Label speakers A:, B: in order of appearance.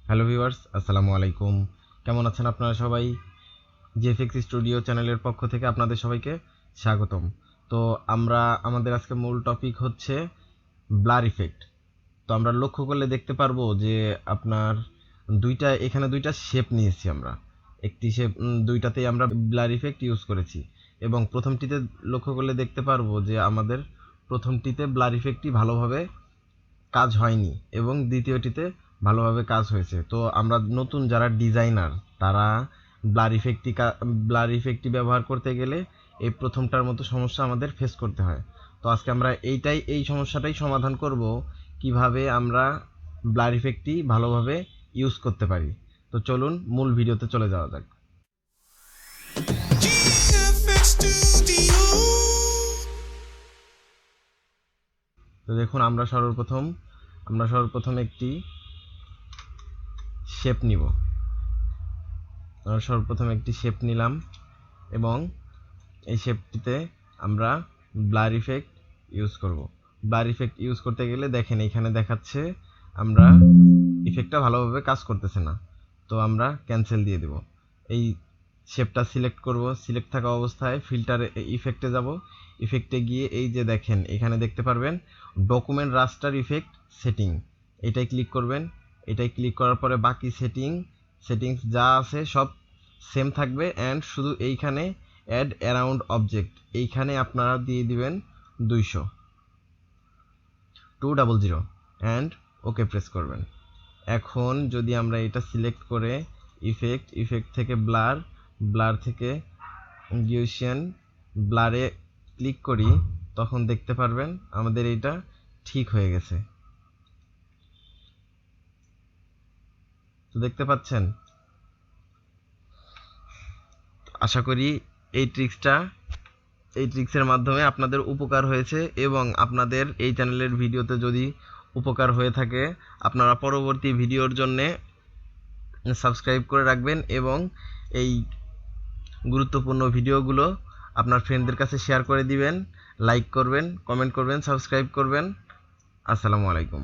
A: Hello viewers, আসসালামু আলাইকুম। কেমন আছেন আপনারা সবাই? জিএফএক্স স্টুডিও চ্যানেলের পক্ষ থেকে আপনাদের সবাইকে স্বাগতম। তো আমাদের আজকে মূল টপিক হচ্ছে ব্লার ইফেক্ট। তো আমরা লক্ষ্য করলে দেখতে পারবো যে আপনার এখানে দুইটা শেপ নিয়েছি আমরা। একটি শেপ, দুইটাতেই আমরা ব্লার ইফেক্ট ইউজ করেছি এবং প্রথমটিতে লক্ষ্য করলে দেখতে পারবো যে আমাদের প্রথমটিতে ব্লার ইফেক্টটি ভালোভাবে কাজ হয়নি এবং দ্বিতীয়টিতে ভালোভাবে কাজ হয়েছে। তো আমরা নতুন যারা ডিজাইনার তারা ব্লার ইফেক্টটি ব্যবহার করতে গেলে এই প্রথমটার মতো সমস্যা আমাদের ফেস করতে হয়। তো আজকে আমরা এই সমস্যাটাই সমাধান করব, কিভাবে আমরা ব্লার ইফেক্টটি ভালোভাবে ইউজ করতে পারি। তো চলুন মূল ভিডিওতে চলে যাওয়া যাক। তো দেখুন, আমরা সর্বপ্রথম একটি শেপ নিব। সর্বপ্রথম একটি শেপ নিলাম এবং এই শেপটিতে আমরা ব্লার ইফেক্ট ইউজ করব। ব্লার ইফেক্ট ইউজ করতে গেলে দেখেন এখানে দেখাচ্ছে আমরা ইফেক্টটা ভালোভাবে কাজ করতেছে না, তো আমরা ক্যান্সেল দিয়ে দেব। এই শেপটা সিলেক্ট করব, সিলেক্ট থাকা অবস্থায় ফিল্টার ইফেক্টে যাব। ইফেক্টে গিয়ে এই যে দেখেন এখানে দেখতে পারবেন ডকুমেন্ট রাস্টার ইফেক্ট সেটিং, এটাই ক্লিক করবেন। এটাই ক্লিক করার পরে বাকি সেটিংস যা আছে সব সেম থাকবে অ্যান্ড শুধু এইখানে অ্যাড অ্যারাউন্ড অবজেক্ট এইখানে আপনারা দিয়ে দিবেন 200 অ্যান্ড ওকে প্রেস করবেন। এখন যদি আমরা এটা সিলেক্ট করে ইফেক্ট থেকে ব্লার থেকে গিউসিয়ান ব্লারে ক্লিক করি, তখন দেখতে পারবেন আমাদের এটা ঠিক হয়ে গেছে। তো দেখতে পাচ্ছেন, আশা করি এই ট্রিক্সের মাধ্যমে আপনাদের উপকার হয়েছে এবং আপনাদের এই চ্যানেলের ভিডিওতে যদি উপকার হয়ে থাকে আপনারা পরবর্তী ভিডিওর জন্য সাবস্ক্রাইব করে রাখবেন এবং এই গুরুত্বপূর্ণ ভিডিওগুলো আপনার ফ্রেন্ডদের কাছে শেয়ার করে দিবেন, লাইক করবেন, কমেন্ট করবেন, সাবস্ক্রাইব করবেন। আসসালামু আলাইকুম।